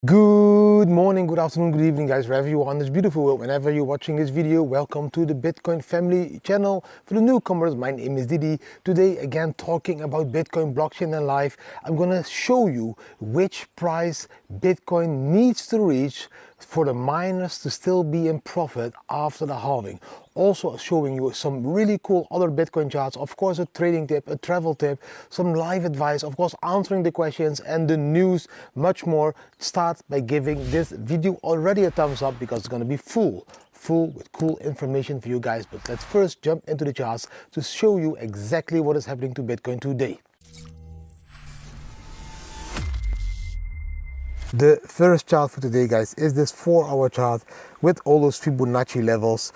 Good morning, good afternoon, good evening, guys, wherever you are on this beautiful world. Whenever you're watching this video, welcome to the Bitcoin family channel. For the newcomers, my name is Didi. Today, again, talking about Bitcoin, blockchain and life. I'm gonna show you which price Bitcoin needs to reach for the miners to still be in profit after the halving. Also showing you some really cool other Bitcoin charts, of course a trading tip, a travel tip, some live advice, of course answering the questions and the news, much more. Start by giving this video already a thumbs up because it's going to be full with cool information for you guys. But let's first jump into the charts to show you exactly what is happening to Bitcoin today. The first chart for today, guys, is this 4-hour chart with all those Fibonacci levels.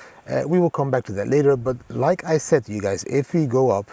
We will come back to that later, but like I said to you guys, if we go up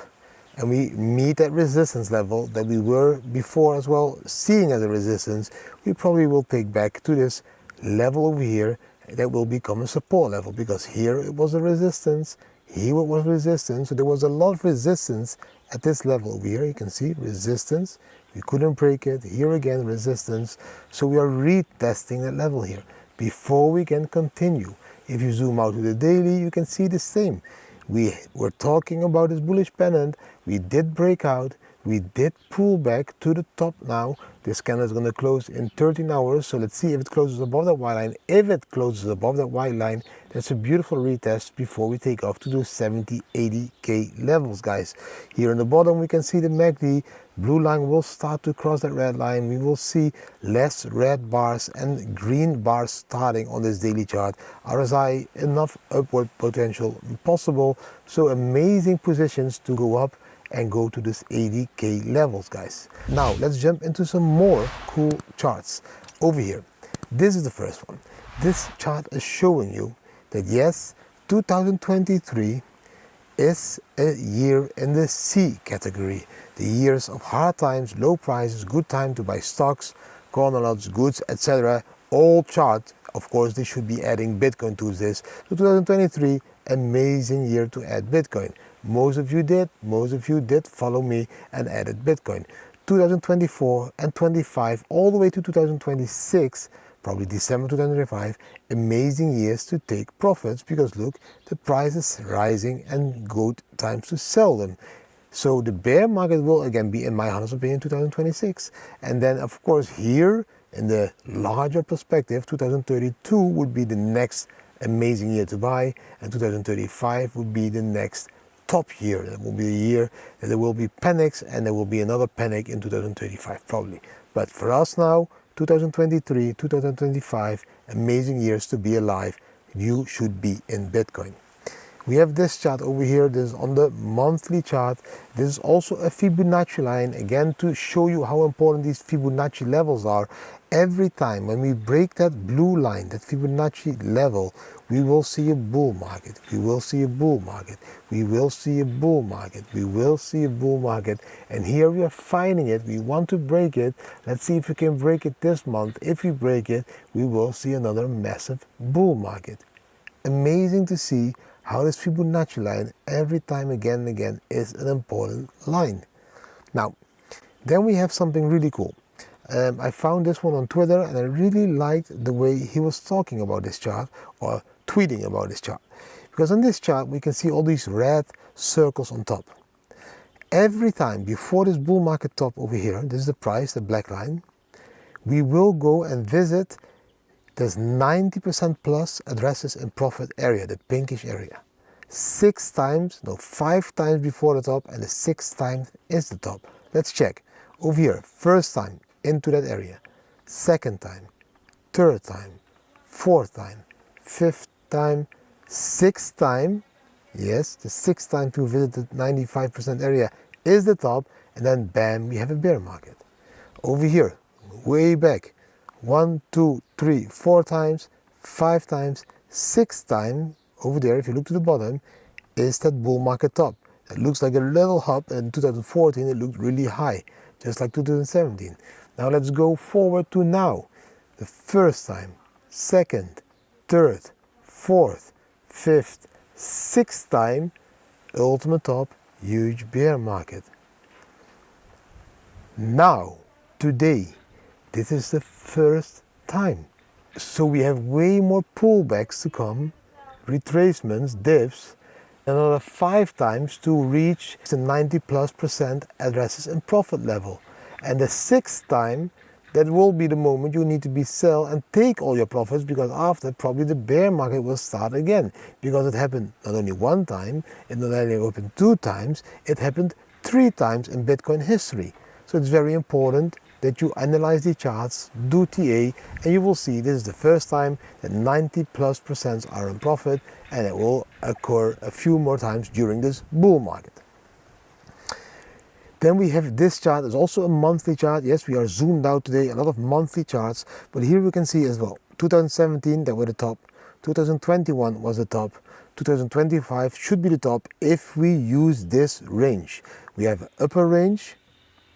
and we meet that resistance level that we were before as well seeing as a resistance, we probably will take back to this level over here that will become a support level, because here it was a resistance, here it was resistance, so there was a lot of resistance at this level over here. You can see resistance, we couldn't break it, here again resistance, so we are retesting that level here before we can continue. If you zoom out to the daily, you can see the same. We were talking about this bullish pennant, we did break out, we did pull back to the top now. This candle is going to close in 13 hours, so let's see if it closes above that white line. If it closes above that white line, that's a beautiful retest before we take off to those 70, 80k levels, guys. Here on the bottom we can see the MACD. Blue line will start to cross that red line. We will see less red bars and green bars starting on this daily chart. RSI, enough upward potential possible, so amazing positions to go up and go to this 80k levels, guys. Now let's jump into some more cool charts over here. This is the first one. This chart is showing you that yes, 2023 is a year in the C category. The years of hard times, low prices, good time to buy stocks, corner lots, goods, etc. All chart, of course, they should be adding Bitcoin to this. So 2023, amazing year to add Bitcoin. Most of you did follow me and added Bitcoin. 2024 and 25 all the way to 2026, probably December 2025, amazing years to take profits, because look, the price is rising and good times to sell them. So the bear market will again be, in my honest opinion, 2026. And then of course here in the larger perspective, 2032 would be the next amazing year to buy, and 2035 would be the next top year. That will be the year that there will be panics, and there will be another panic in 2035 probably. But for us now, 2023, 2025, amazing years to be alive. You should be in Bitcoin. We have this chart over here. This is on the monthly chart. This is also a Fibonacci line, again to show you how important these Fibonacci levels are. Every time when we break that blue line, that Fibonacci level, we will see a bull market. We will see a bull market. We will see a bull market. We will see a bull market. And here we are finding it. We want to break it. Let's see if we can break it this month. If we break it, we will see another massive bull market. Amazing to see how this Fibonacci line every time again and again is an important line. Now, then we have something really cool. I found this one on Twitter and I really liked the way he was talking about this chart, or tweeting about this chart. Because on this chart we can see all these red circles on top. Every time before this bull market top over here, this is the price, the black line, we will go and visit this 90% plus addresses in profit area, the pinkish area. 5 times before the top, and the 6th time is the top. Let's check. Over here, first time into that area, second time, third time, fourth time, fifth time, sixth time. Yes, the 6th time to visit the 95% area is the top, and then bam, we have a bear market. Over here, way back, 1, 2, 3, 4 times, 5 times, 6th time, over there, if you look to the bottom, is that bull market top. It looks like a little hop. In 2014, it looked really high, just like 2017. Now let's go forward to now. The first time, second, third, fourth, fifth, 6th time, ultimate top, huge bear market. Now, today, this is the first time. So we have way more pullbacks to come, retracements, dips, another 5 times to reach the 90+% addresses and profit level. And the 6th time, that will be the moment you need to be sell and take all your profits, because after probably the bear market will start again, because it happened not only 1 time, it not only happened 2 times, it happened 3 times in Bitcoin history. So it's very important that you analyze the charts, do TA, and you will see this is the first time that 90+% are in profit, and it will occur a few more times during this bull market. Then we have this chart. It's also a monthly chart. Yes, we are zoomed out today, a lot of monthly charts, but here we can see as well 2017 that were the top, 2021 was the top, 2025 should be the top if we use this range. We have an upper range,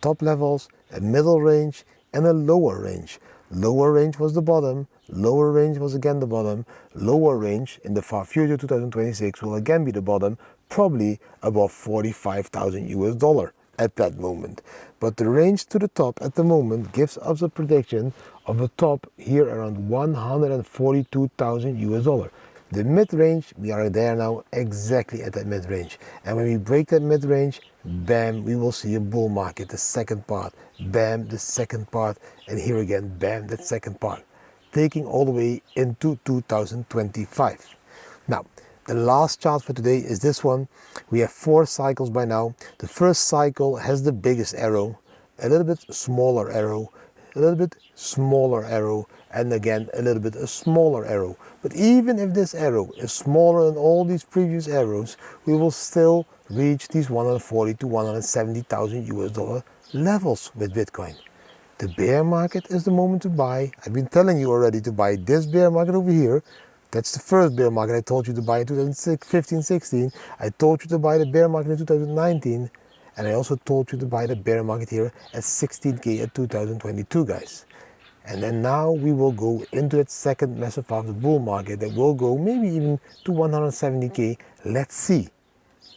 top levels, a middle range, and a lower range. Lower range was the bottom, lower range was again the bottom, lower range in the far future 2026 will again be the bottom, probably above 45,000 US dollar at that moment. But the range to the top at the moment gives us a prediction of a top here around 142,000 US dollar. The mid-range, we are there now exactly at that mid-range. And when we break that mid-range, bam, we will see a bull market, the second part, bam, the second part, and here again, bam, that second part, taking all the way into 2025. Now, the last chart for today is this one. We have 4 cycles by now. The first cycle has the biggest arrow, a little bit smaller arrow, a little bit smaller arrow, and again a little bit a smaller arrow. But even if this arrow is smaller than all these previous arrows, we will still reach these 140 to 170,000 US dollar levels with Bitcoin. The bear market is the moment to buy. I've been telling you already to buy this bear market over here. That's the first bear market I told you to buy in 2015-16. I told you to buy the bear market in 2019. And I also told you to buy the bear market here at 16K at 2022, guys. And then now we will go into that second massive part of the bull market that will go maybe even to 170K. Let's see.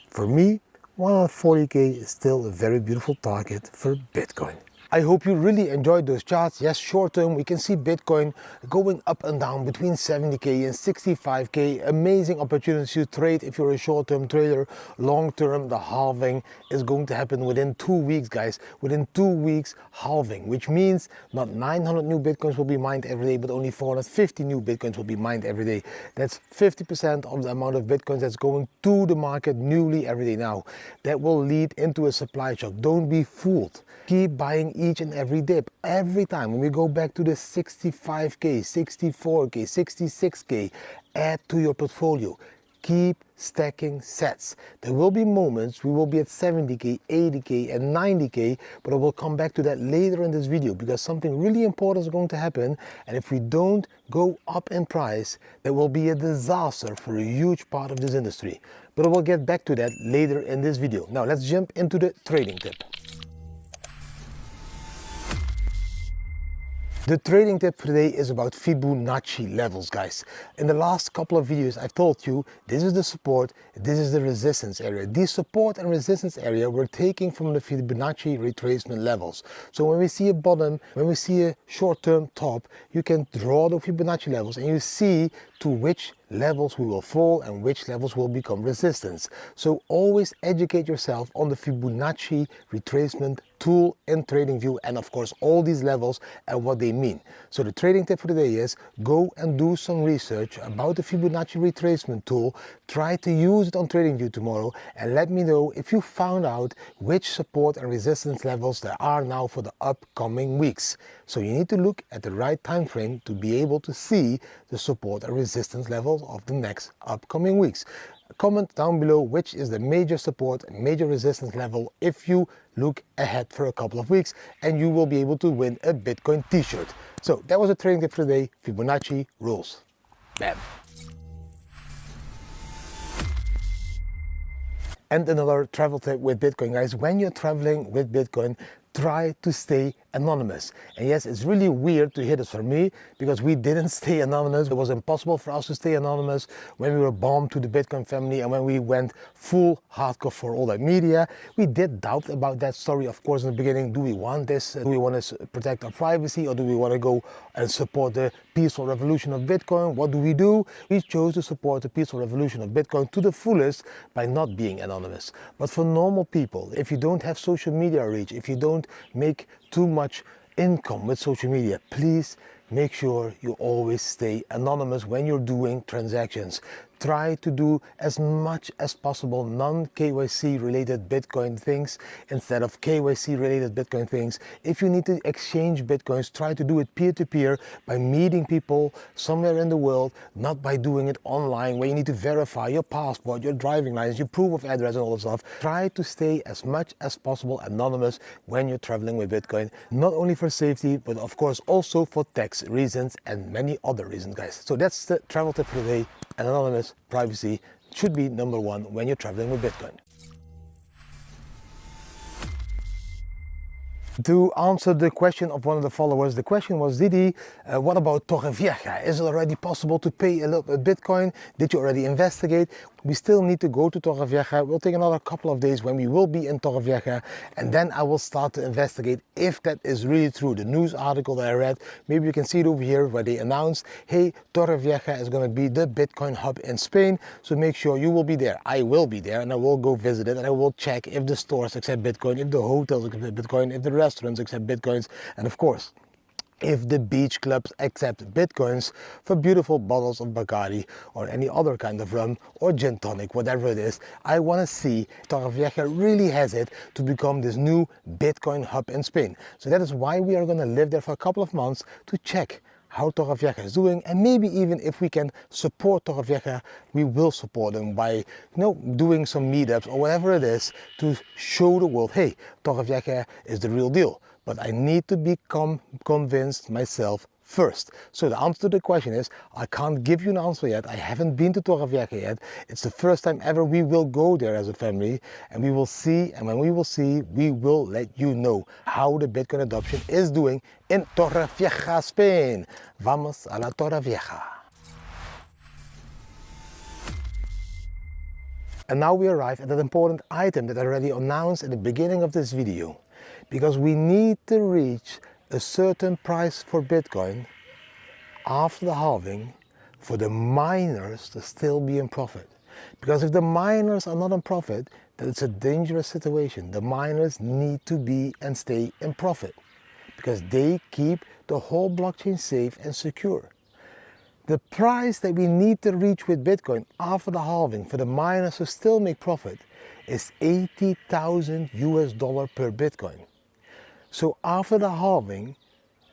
For me, 140K is still a very beautiful target for Bitcoin. I hope you really enjoyed those charts. Yes, short term, we can see Bitcoin going up and down between 70K and 65K. Amazing opportunities to trade if you're a short-term trader. Long term, the halving is going to happen within 2 weeks, guys. Within 2 weeks, halving, which means not 900 new Bitcoins will be mined every day, but only 450 new Bitcoins will be mined every day. That's 50% of the amount of Bitcoins that's going to the market newly every day now. That will lead into a supply shock. Don't be fooled. Keep buying each and every dip. Every time when we go back to the 65K, 64K, 66K, add to your portfolio. Keep stacking sets. There will be moments we will be at 70K, 80K and 90K, but I will come back to that later in this video because something really important is going to happen, and if we don't go up in price, that will be a disaster for a huge part of this industry. But I will get back to that later in this video. Now let's jump into the trading tip. The trading tip for today is about Fibonacci levels, guys. In the last couple of videos, I've told you this is the support, this is the resistance area. This support and resistance area we're taking from the Fibonacci retracement levels. So when we see a bottom, when we see a short-term top, you can draw the Fibonacci levels and you see to which levels we will fall and which levels will become resistance. So always educate yourself on the Fibonacci retracement tool in TradingView, and of course all these levels and what they mean. So the trading tip for today is go and do some research about the Fibonacci retracement tool. Try to use it on TradingView tomorrow and let me know if you found out which support and resistance levels there are now for the upcoming weeks. So you need to look at the right time frame to be able to see the support and resistance levels of the next upcoming weeks. Comment down below which is the major support and major resistance level if you look ahead for a couple of weeks, and you will be able to win a Bitcoin t-shirt. So that was a trading tip for today. Fibonacci rules. Bam. And another travel tip with Bitcoin, guys. When you're traveling with Bitcoin, try to stay anonymous. And yes, it's really weird to hear this from me because we didn't stay anonymous. It was impossible for us to stay anonymous when we were bombed to the Bitcoin family and when we went full hardcore for all that media. We did doubt about that story, of course, in the beginning. Do we want this? Do we want to protect our privacy, or do we want to go and support the peaceful revolution of Bitcoin? What do? We chose to support the peaceful revolution of Bitcoin to the fullest by not being anonymous. But for normal people, if you don't have social media reach, if you don't make too much income with social media, please make sure you always stay anonymous when you're doing transactions. Try to do as much as possible non-KYC related Bitcoin things instead of KYC related Bitcoin things. If you need to exchange Bitcoins, try to do it peer-to-peer by meeting people somewhere in the world, not by doing it online where you need to verify your passport, your driving license, your proof of address and all that stuff. Try to stay as much as possible anonymous when you're traveling with Bitcoin, not only for safety, but of course also for tax reasons and many other reasons, guys. So that's the travel tip for today. And anonymous privacy should be number one when you're traveling with Bitcoin. To answer the question of one of the followers, the question was, Didi, what about Torrevieja? Is it already possible to pay a little bit Bitcoin? Did you already investigate? We still need to go to Torrevieja. We'll take another couple of days when we will be in Torrevieja, and then I will start to investigate if that is really true. The news article that I read, maybe you can see it over here where they announced, hey, Torrevieja is going to be the Bitcoin hub in Spain, so make sure you will be there. I will be there, and I will go visit it, and I will check if the stores accept Bitcoin, if the hotels accept Bitcoin, if the restaurants accept Bitcoins, and of course, if the beach clubs accept Bitcoins for beautiful bottles of Bacardi or any other kind of rum or gin tonic, whatever it is. I want to see if Torrevieja really has it to become this new Bitcoin hub in Spain. So that is why we are going to live there for a couple of months to check how Torrevieja is doing, and maybe even if we can support Torrevieja, we will support them by doing some meetups or whatever it is to show the world, hey, Torrevieja is the real deal. But I need to become convinced myself first. So the answer to the question is, I can't give you an answer yet. I haven't been to Torrevieja yet. It's the first time ever we will go there as a family, and we will see, and when we will see, we will let you know how the Bitcoin adoption is doing in Torrevieja, Spain. Vamos a la Torrevieja. And now we arrive at an important item that I already announced at the beginning of this video. Because we need to reach a certain price for Bitcoin after the halving for the miners to still be in profit. Because if the miners are not in profit, then it's a dangerous situation. The miners need to be and stay in profit because they keep the whole blockchain safe and secure. The price that we need to reach with Bitcoin after the halving for the miners to still make profit is $80,000 per Bitcoin. So after the halving,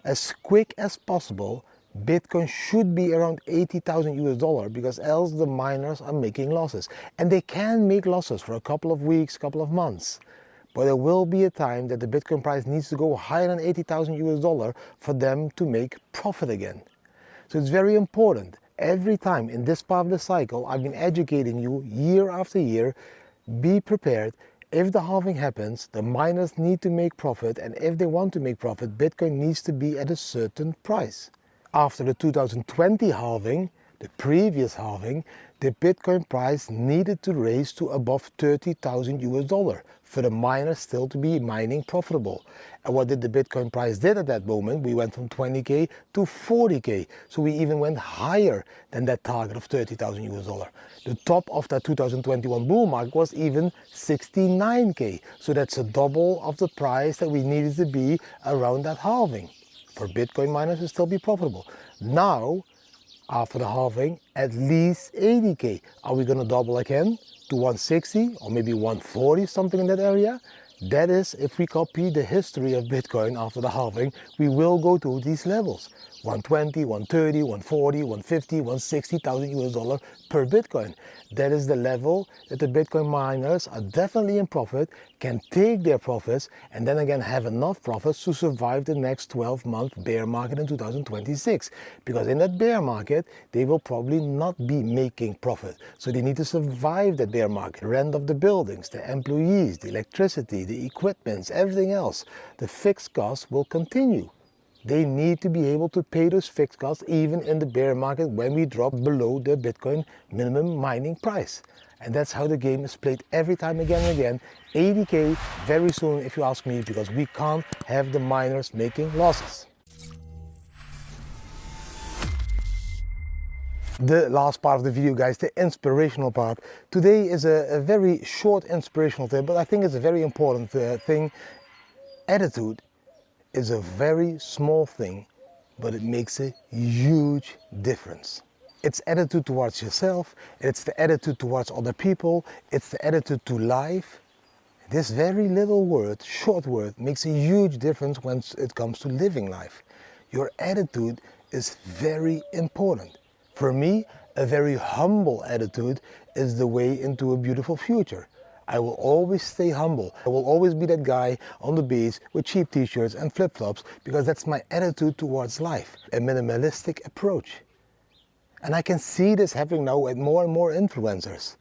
as quick as possible, Bitcoin should be around $80,000 because else the miners are making losses. And they can make losses for a couple of weeks, couple of months. But there will be a time that the Bitcoin price needs to go higher than $80,000 for them to make profit again. So it's very important. Every time in this part of the cycle, I've been educating you year after year, be prepared. If the halving happens, the miners need to make profit, and if they want to make profit, Bitcoin needs to be at a certain price. After the 2020 halving, the previous halving, the Bitcoin price needed to raise to above $30,000 for the miners still to be mining profitable. And what did the Bitcoin price did at that moment? We went from 20K to 40K. So we even went higher than that target of $30,000. The top of that 2021 bull market was even 69K. So that's a double of the price that we needed to be around that halving for Bitcoin miners to still be profitable. Now, after the halving, at least 80K. Are we going to double again to 160 or maybe 140, something in that area? That is, if we copy the history of Bitcoin after the halving, we will go to these levels. 120, 130, 140, 150, 160,000 US dollar per Bitcoin. That is the level that the Bitcoin miners are definitely in profit, can take their profits, and then again have enough profits to survive the next 12-month bear market in 2026. Because in that bear market, they will probably not be making profit. So they need to survive that bear market. Rent of the buildings, the employees, the electricity, the equipment, everything else. The fixed costs will continue. They need to be able to pay those fixed costs even in the bear market when we drop below the Bitcoin minimum mining price. And that's how the game is played every time again and again. 80K very soon if you ask me, because we can't have the miners making losses. The last part of the video, guys, the inspirational part. Today is a very short inspirational thing, but I think it's a very important thing. Attitude is a very small thing, but it makes a huge difference. It's attitude towards yourself, it's the attitude towards other people, it's the attitude to life. This very little word, short word, makes a huge difference when it comes to living life. Your attitude is very important. For me, a very humble attitude is the way into a beautiful future. I will always stay humble. I will always be that guy on the beach with cheap t-shirts and flip-flops, because that's my attitude towards life, a minimalistic approach. And I can see this happening now with more and more influencers.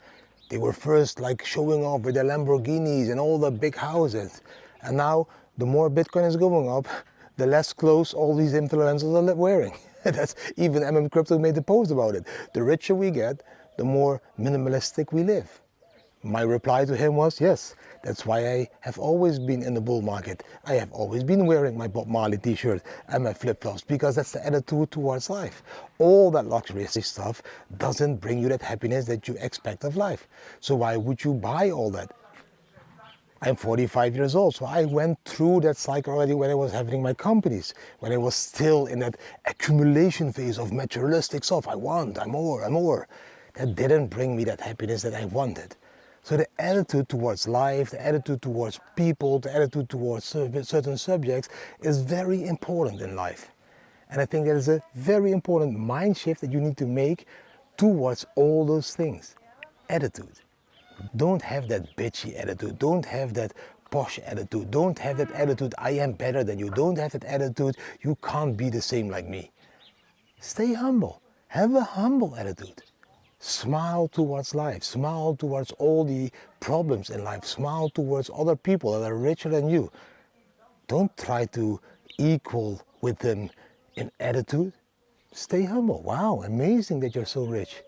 They were first like showing off with their Lamborghinis and all the big houses. And now the more Bitcoin is going up, the less clothes all these influencers are wearing. That's even MM Crypto made a post about it. The richer we get, the more minimalistic we live. My reply to him was, yes, that's why I have always been in the bull market. I have always been wearing my Bob Marley t-shirt and my flip-flops, because that's the attitude towards life. All that luxury stuff doesn't bring you that happiness that you expect of life. So why would you buy all that? I'm 45 years old, so I went through that cycle already when I was having my companies, when I was still in that accumulation phase of materialistic stuff. I want, I'm more. That didn't bring me that happiness that I wanted. So the attitude towards life, the attitude towards people, the attitude towards certain subjects is very important in life. And I think that is a very important mind shift that you need to make towards all those things. Attitude. Don't have that bitchy attitude. Don't have that posh attitude. Don't have that attitude, I am better than you. Don't have that attitude, you can't be the same like me. Stay humble. Have a humble attitude. Smile towards life. Smile towards all the problems in life. Smile towards other people that are richer than you. Don't try to equal with them in attitude. Stay humble. Wow, amazing that you're so rich.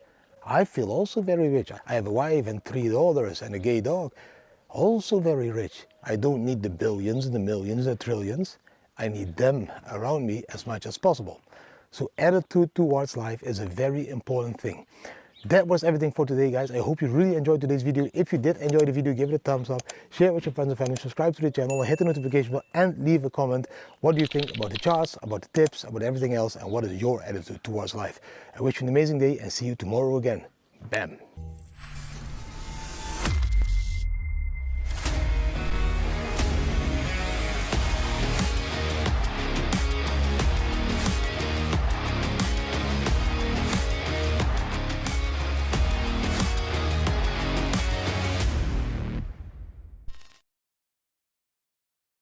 I feel also very rich. I have a wife and 3 daughters and a gay dog. Also very rich. I don't need the billions and the millions, the trillions. I need them around me as much as possible. So attitude towards life is a very important thing. That was everything for today, guys. I hope you really enjoyed today's video. If you did enjoy the video, give it a thumbs up, share it with your friends and family, subscribe to the channel, hit the notification bell, and leave a comment. What do you think about the charts, about the tips, about everything else, and what is your attitude towards life? I wish you an amazing day and see you tomorrow again. Bam.